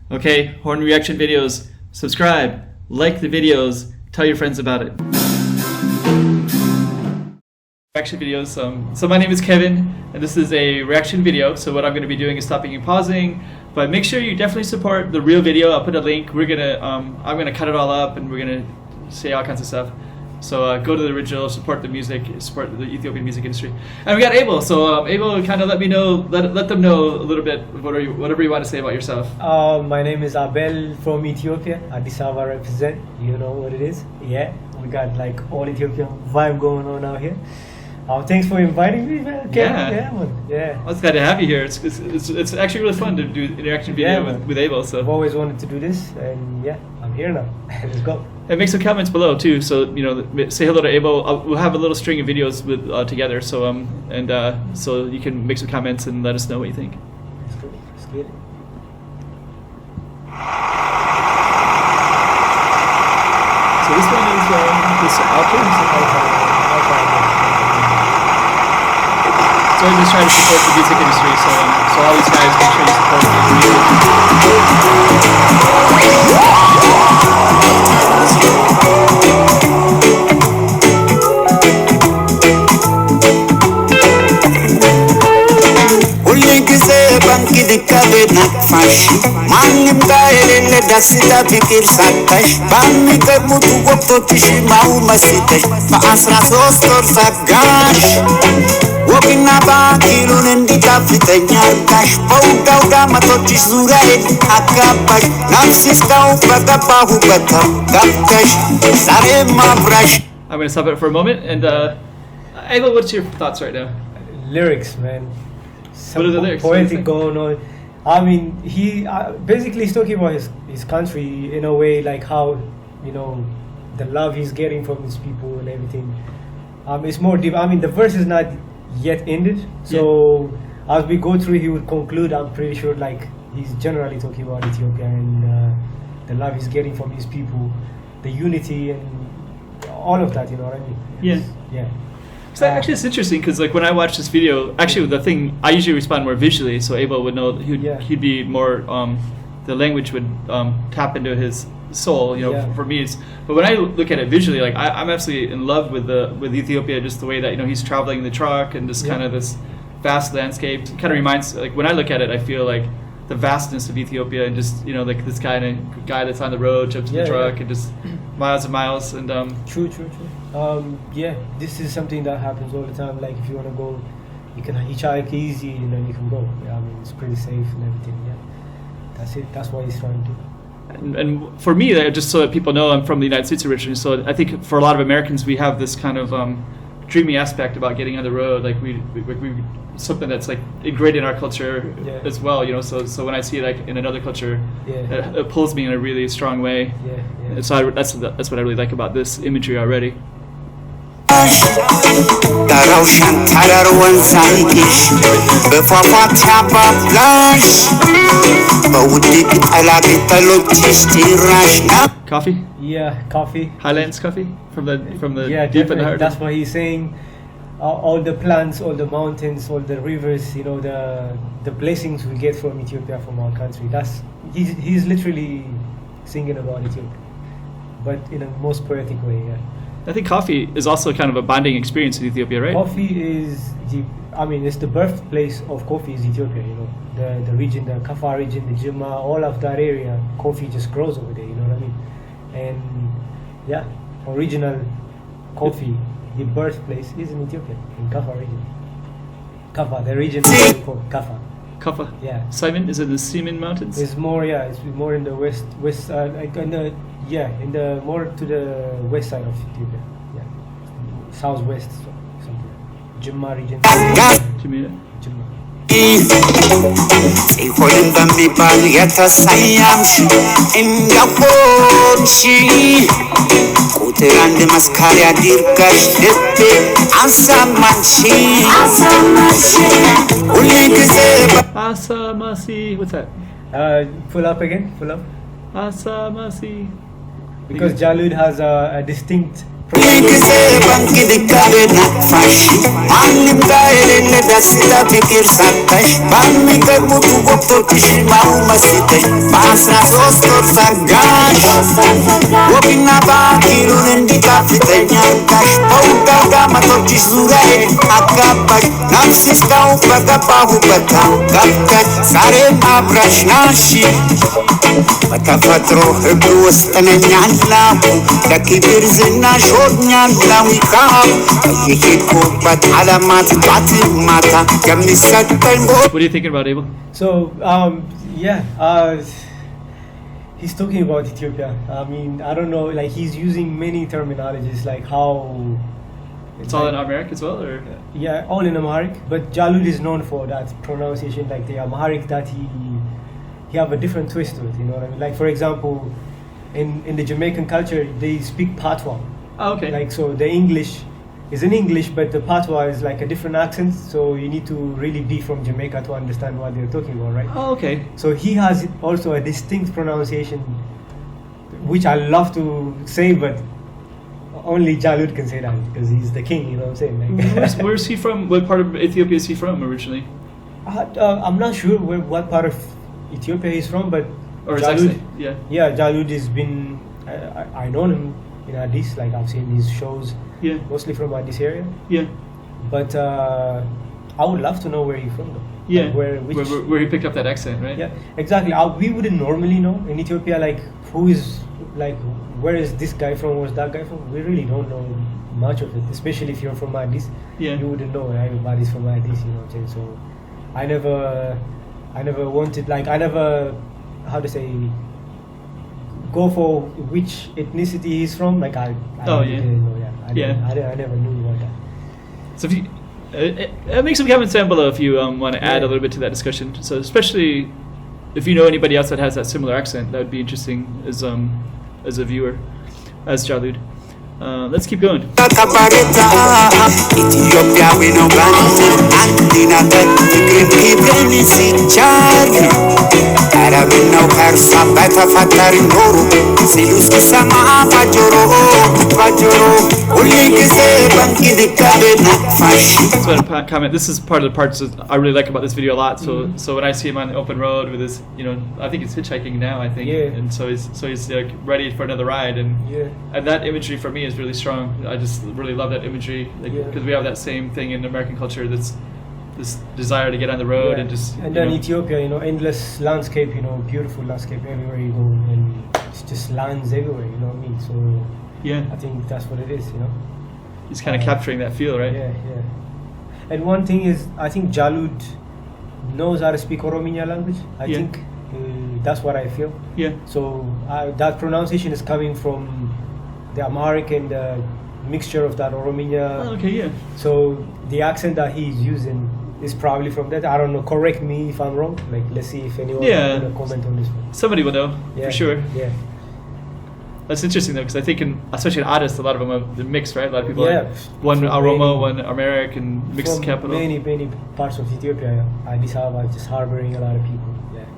Okay, horn reaction videos. Subscribe, like the videos, tell your friends about it. Reaction videos. So my name is Kevin, and this is a reaction video. So what I'm going to be doing is stopping and pausing, but make sure you definitely support the real video. I'll put a link. I'm gonna cut it all up, and we're gonna say all kinds of stuff. So go to the original, support the music, support the Ethiopian music industry. And we got Abel. So Abel, kind of let them know a little bit whatever you want to say about yourself. My name is Abel from Ethiopia. Addis Ababa represent. You know what it is. Yeah, we got like all Ethiopian vibe going on out here. Thanks for inviting me, man. Okay. Yeah, man. Yeah. Well, it's glad to have you here. It's actually really fun to do interaction video with Abel. So I've always wanted to do this, and yeah, I'm here now. Let's go. And make some comments below too. So say hello to Abel. We'll have a little string of videos together. So so you can make some comments and let us know what you think. Let's go. Let's get it. So this one is this outro. So I'm just trying to support the music industry, so all these guys make sure you support the ወግና ባኪሉን እንዲጣፍጠኛ አርጋሽ በውዳው ዳመቶችሽ ዙሪያዬን አጋባሽ ናፍሲስታው በገባሁበት ገብተሽ ዛሬም አብራሽ I'm going to stop it for a moment. And Abel, what's your thoughts right now? Lyrics, man. What are the lyrics? Poetic going on. I mean, he basically is talking about his country in a way, like how, the love he's getting from his people and everything. It's more deep. I mean, the verse is not yet ended, so as we go through, he would conclude. I'm pretty sure, like, he's generally talking about Ethiopia and the love he's getting from his people, the unity and all of that. You know what I mean? Yeah. So actually, it's interesting because like when I watch this video, actually the thing I usually respond more visually, so Abel would know he'd be more the language would tap into his soul. For me, but when I look at it visually, like I'm absolutely in love with Ethiopia, just the way that he's traveling in the truck and just kind of this vast landscape. It kind of reminds, like when I look at it, I feel like the vastness of Ethiopia and just like this guy that's on the road jumps in the truck and just miles and miles and True. This is something that happens all the time. Like if you want to go, you can hitchhike easy and then you can go. I mean, it's pretty safe and everything. That's it. That's what he's trying to do. And for me, just so that people know, I'm from the United States originally, so I think for a lot of Americans, we have this kind of dreamy aspect about getting on the road. Like we something that's like ingrained in our culture as well. So when I see it like in another culture, it pulls me in a really strong way. So that's what I really like about this imagery already. Coffee? Yeah, coffee. Highlands coffee from the deep in the heart. That's what he's saying. All the plants, all the mountains, all the rivers, the blessings we get from Ethiopia, from our country. He's literally singing about Ethiopia, but in a most poetic way. I think coffee is also kind of a bonding experience in Ethiopia, right? Coffee is it's the birthplace of coffee is Ethiopia. The region, the Kaffa region, the Jimma, all of that area, coffee just grows over there. You know what I mean? And original coffee, the birthplace is in Ethiopia, in Kaffa region. Kaffa, the region for Kaffa. Kaffa. Yeah. Simon is in the Simon Mountains. It's more in the west, in the more to the west side of Ethiopia. Yeah, southwest, something. Jimma region. Jimma. ይሆንም በሚባል የተሰየምሽ እንደሆንሽ ቁጥር አንድ መስካሪ አድርገሽ ልቤ አሰማሽ ሁሌ ጊዜ Asamasi. What's that? Pull up again. Asamasi. Because Jalud has a distinct ጊዜ ባንክ ድካቤና ፋሽ ማንም ጋር የሌለ ደስታ ፍቅር ሳታሽ በሚገርሙት ወቅቶችሽ ማው መስጠሽ በ13 ወር ሰርጋሽ ወግና ባህሉን እንዲጣፍጠኝ አልካሽ በውዳጋ መቶችሽ ዙሪያዬ አጋባሽ ነፍስ እስካው በገባሁበት ገብተሽ ዛሬም አብረሽ ናሽ በተፈጥሮ ሕግ ውስጥ ነኝ ያለሁ ለክብር ዝናሽ ሆኛለሁ ይካብ የሄድኩበት ዓለማት ጧት ማታ የሚሰጠኝ What are you thinking about, Abel? So, he's talking about Ethiopia. I mean, I don't know, like he's using many terminologies, like how... It's all in Amharic as well, or? Yeah, all in Amharic, but Jalud is known for that pronunciation, like the Amharic that he have a different twist to it, you know what I mean? Like, for example, in the Jamaican culture, they speak Patois. Oh, okay. Like, so the English is in English, but the Patois is like a different accent, so you need to really be from Jamaica to understand what they're talking about, right? Oh, okay. So he has also a distinct pronunciation, which I love to say, but only Jalud can say that, because he's the king, you know what I'm saying? Like, Where's he from? What part of Ethiopia is he from originally? I'm not sure what part of Ethiopia he's from, but Or his Jalud, accent, yeah. Jalud has been, I know him in Addis, like I've seen his shows, Yeah. mostly from Addis area, Yeah. but I would love to know where he's from though. Yeah. Like where he picked up that accent, right? yeah, exactly. We wouldn't normally know in Ethiopia, like who is, like where is this guy from, where's that guy from? We really don't know much of it, especially if you're from Addis. Yeah. You wouldn't know everybody's from Addis, you know what I'm saying? So I never wanted, like I never, how to say, go for which ethnicity he's from. Like I didn't know. I never knew about that. So if you, make some comments down below if you want to add a little bit to that discussion. So especially if you know anybody else that has that similar accent, that would be interesting as a viewer, as Jalud. Let's keep going. ኢትዮጵያዊ ነው ባንድ አንድ ነገር ፍቅርን ክብርን ሲቻል አረብናው ከእርሷ በተፈጠርን ኖሩ ሲሉ እስኪሰማ ባጆሮ ሁል ጊዜ በንክብካቤና ፋሽ So I want to comment. This is part of the parts that I really like about this video a lot. So when I see him on the open road with his, you know, I think he's hitchhiking now. I think, Yeah. and so he's like ready for another ride, and that imagery for me is really strong. I just really love that imagery because we have that same thing in American culture. That's this desire to get on the road and just. And then Ethiopia, you know, endless landscape, you know, beautiful landscape everywhere you go, and it's just lands everywhere. You know what I mean? So I think that's what it is, you know. He's kind of capturing that feel, right? Yeah. And one thing is, I think Jalud knows how to speak Orominya language. I think that's what I feel. Yeah. So that pronunciation is coming from the Amharic and the mixture of that Orominya. Oh, okay, yeah. So the accent that he's using is probably from that. I don't know. Correct me if I'm wrong. Like, let's see if anyone will comment on this one. Somebody will know for sure. Yeah. That's interesting though, because I think especially in Addis, a lot of them are mixed, right? A lot of people are one from Oromo, one American, mixed from capital. Many parts of Ethiopia. Addis Ababa is just harboring a lot of people. Yeah.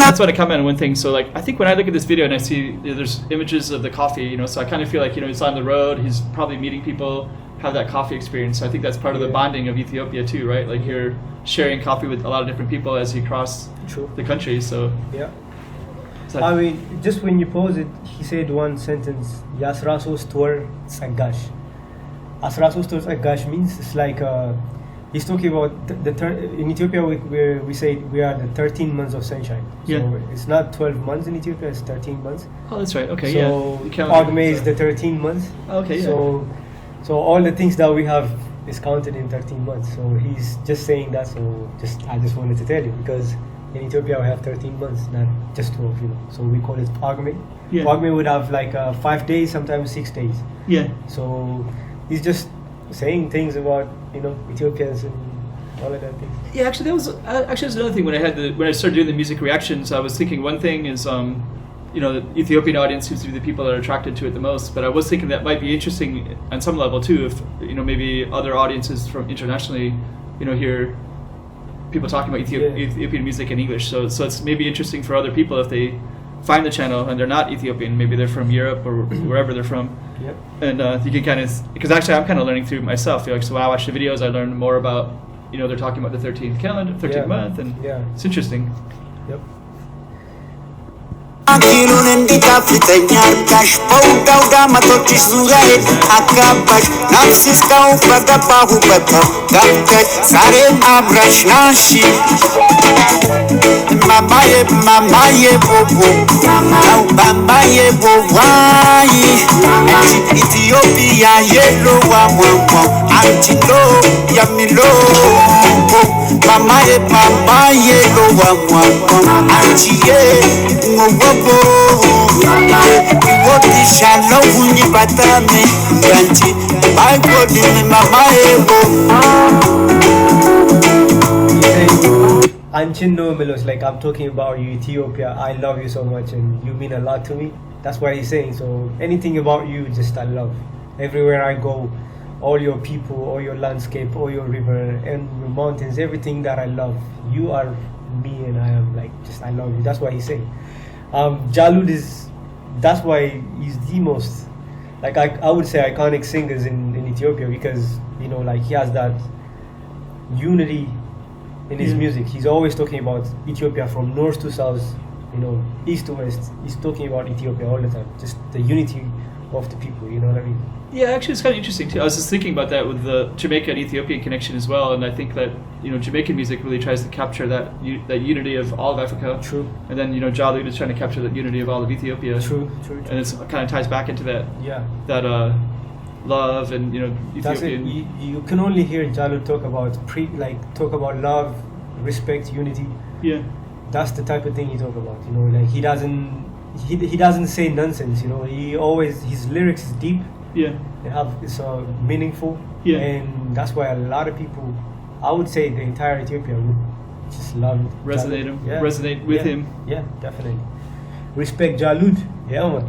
That's what I comment on one thing. So like, I think when I look at this video and I see there's images of the coffee, you know, so I kind of feel like, you know, he's on the road, he's probably meeting people, have that coffee experience. So I think that's part of the bonding of Ethiopia too, right? Like you're sharing coffee with a lot of different people as you cross the country. So yeah. I mean, just when you pause it, he said one sentence, Yasrasos Tor Tsagash. Asrasos Tor Tsagash means it's like, he's talking about in Ethiopia we say we are the 13 months of sunshine. So it's not 12 months in Ethiopia, it's 13 months. Oh, that's right. Okay, so Agme is the 13 months. Okay, So all the things that we have is counted in 13 months. So he's just saying that. So I just wanted to tell you because in Ethiopia we have 13 months, not just 12, you know. So we call it Agme. Yeah. Agme would have like 5 days, sometimes 6 days. Yeah. So he's just saying things about, you know, Ethiopians and all of that things. Yeah, actually, that was another thing when I started doing the music reactions. I was thinking one thing is, you know, the Ethiopian audience seems to be the people that are attracted to it the most. But I was thinking that might be interesting on some level too, if you know maybe other audiences from internationally hear people talking about Ethiopian music in English. So it's maybe interesting for other people if they find the channel and they're not Ethiopian. Maybe they're from Europe or wherever they're from. Yep. And you can kind of, because actually I'm kind of learning through myself. So when I watch the videos, I learn more about, they're talking about the 13th calendar, 13th month, and it's interesting. Yep. አኪሉን እንዲጣፍጠኛ አርጋሽ በውዳውዳ መቶችሽ ዙሪያዬን አጋባሽ ነፍስ እስካው በገባሁበት ገብተሽ ዛሬም አብረሽ ናሽ ማማዬ ቦቦ ነው ባምባዬ ቦዋይ አንቺ ኢትዮጵያ የሎዋ ሟሟ አንቺ ሎ የሚሎ ማማዬ ሎዋ ሟሟ አንቺዬ ሞቦ ይወድሻለሁ ሁኝ በጣም ያንቺ ባይጎድም ማማዬ Anchindo Milos, like I'm talking about you, Ethiopia. I love you so much, and you mean a lot to me. That's what he's saying. So anything about you, just I love. Everywhere I go, all your people, all your landscape, all your river and your mountains, everything that I love. You are me, and I am like just I love you. That's what he's saying. Jalud is. That's why he's the most, like I would say, iconic singers in Ethiopia because like he has that unity in his music. He's always talking about Ethiopia from north to south, east to west. He's talking about Ethiopia all the time, just the unity of the people, you know what I mean? Yeah, actually it's kind of interesting too. I was just thinking about that with the Jamaica and Ethiopian connection as well, and I think that Jamaican music really tries to capture that unity of all of Africa. True. And then Jalud is trying to capture that unity of all of Ethiopia. True. And it kind of ties back into that. Yeah. That love and Ethiopian. That's it. You can only hear Jalud talk about love, respect, unity. Yeah. That's the type of thing he talk about. Like he doesn't say nonsense. He always his lyrics is deep. Yeah. It's meaningful. Yeah. And that's why a lot of people, I would say the entire Ethiopia would just love it. Resonate with him. Yeah, definitely. Respect Jalud. Yeah, man.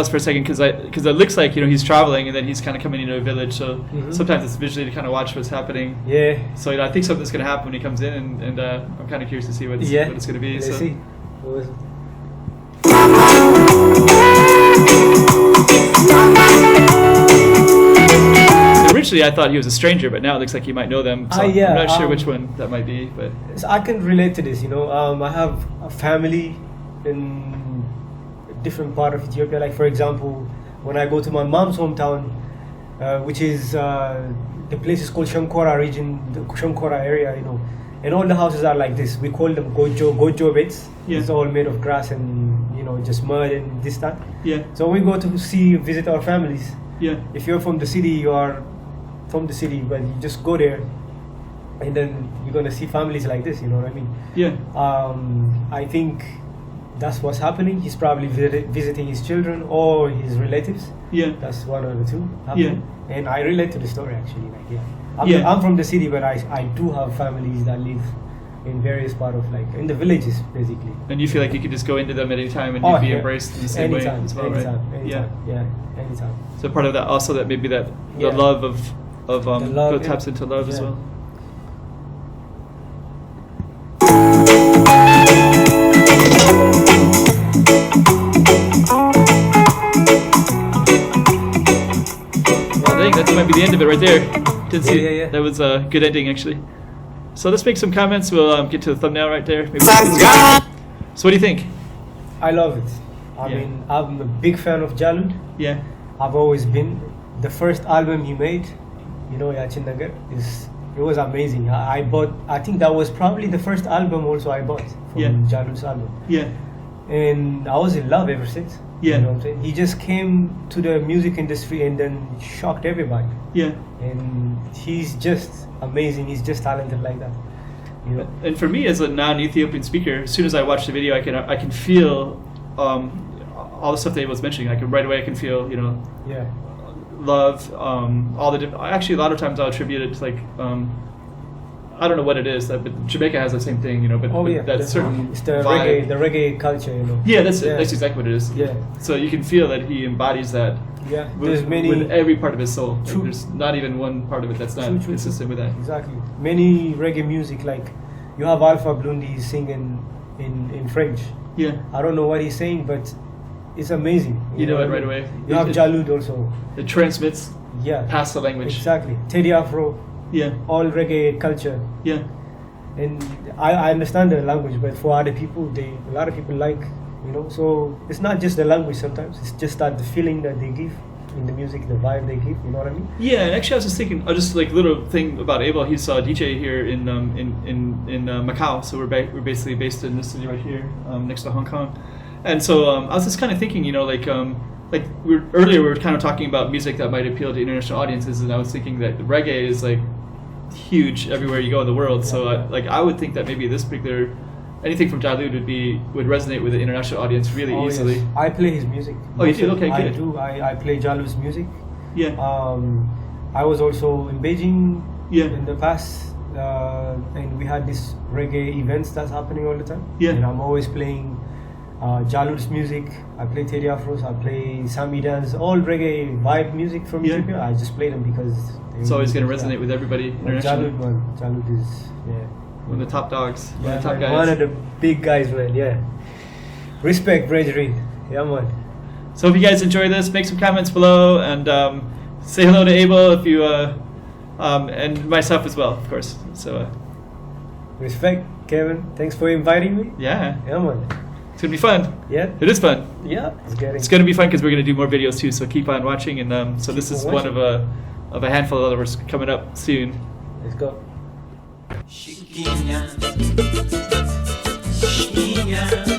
For a second because it looks like he's traveling and then he's kind of coming into a village, so sometimes it's visually to kind of watch what's happening. So I think something's going to happen when he comes in, and I'm kind of curious to see what it's going to be. Let's see. Originally I thought he was a stranger, but now it looks like he might know them, so I'm not sure which one that might be, but I can relate to this. I have a family in different part of Ethiopia. Like for example, when I go to my mom's hometown, which is the place is called Shankora region, the Shankora area, and all the houses are like this. We call them gojo beds. It's all made of grass and just mud and this that. So we go to visit our families. If you're from the city, you are from the city, but you just go there and then you're gonna see families like this. You know what I mean? I think that's what's happening. He's probably visiting his children or his relatives. That's one of the two happening. And I relate to the story actually. I'm from the city, but I do have families that live in various part of in the villages basically. And you feel like you could just go into them at any time and you'd be embraced in the same way as well, anytime, right? Anytime. So part of that also that maybe that the love of taps into love as well. That might be the end of it right there. Didn't see it. That was a good ending actually. So let's make some comments. We'll get to the thumbnail right there. Maybe so what do you think? I love it. I mean, I'm a big fan of Jalud. I've always been. The first album he made, Yachin Nagar, it was amazing. I think that was probably the first album also I bought from Jalud's album. And I was in love ever since. You know what I'm saying? He just came to the music industry and then shocked everybody. And he's just amazing. He's just talented like that. You know? And for me, as a non-Ethiopian speaker, as soon as I watch the video, I can feel all the stuff that Abel was mentioning. I can right away. I can feel Yeah. love. All the actually a lot of times I'll attribute it to like I don't know what it is, but Jamaica has the same thing, But, that's certain. It's the vibe. reggae culture, Yeah, that's exactly what it is. Yeah. So you can feel that he embodies that. Yeah. With every part of his soul. Like, there's not even one part of it that's not consistent with that. Exactly. Many reggae music, like you have Alpha Blondy singing in French. Yeah. I don't know what he's saying, but it's amazing. You know it right away. You have Jalude also. It transmits. Yeah. Past the language. Exactly. Teddy Afro. Yeah. All reggae culture. Yeah. And I understand the language, but for other people, a lot of people like, so it's not just the language sometimes, it's just that the feeling that they give in the music, the vibe they give, you know what I mean? Yeah, and actually I was just thinking, just like little thing about Abel, he's a DJ here in Macau, so we're basically based in this city right here, next to Hong Kong. And so I was just kind of thinking, earlier we were kind of talking about music that might appeal to international audiences, and I was thinking that reggae is like huge everywhere you go in the world. Yeah, so I would think that maybe this particular anything from Jalude would resonate with the international audience really easily. Yes. I play his music. Oh, you do? Okay, good. I do. I play Jalude's music. Yeah. I was also in Beijing yeah. in the past, and we had this reggae events that's happening all the time. Yeah. And I'm always playing Jalude's music. I play Teddy Afros. I play Sami Dance. All reggae vibe music from Ethiopia. I just play them because it's always going to resonate with everybody internationally. Jalude is one of the top dogs. Yeah, one of the top guys. One of the big guys, man. Yeah. Respect, brethren. Yeah, man. So if you guys enjoy this, make some comments below and say hello to Abel if you and myself as well, of course. So. Respect, Kevin. Thanks for inviting me. Yeah. Yeah, man. It's gonna be fun. Yeah. It is fun. Yeah. It's gonna be fun because we're gonna do more videos too. So keep on watching, and so this is one of a handful of others coming up soon. Let's go. Chiquinha, chiquinha.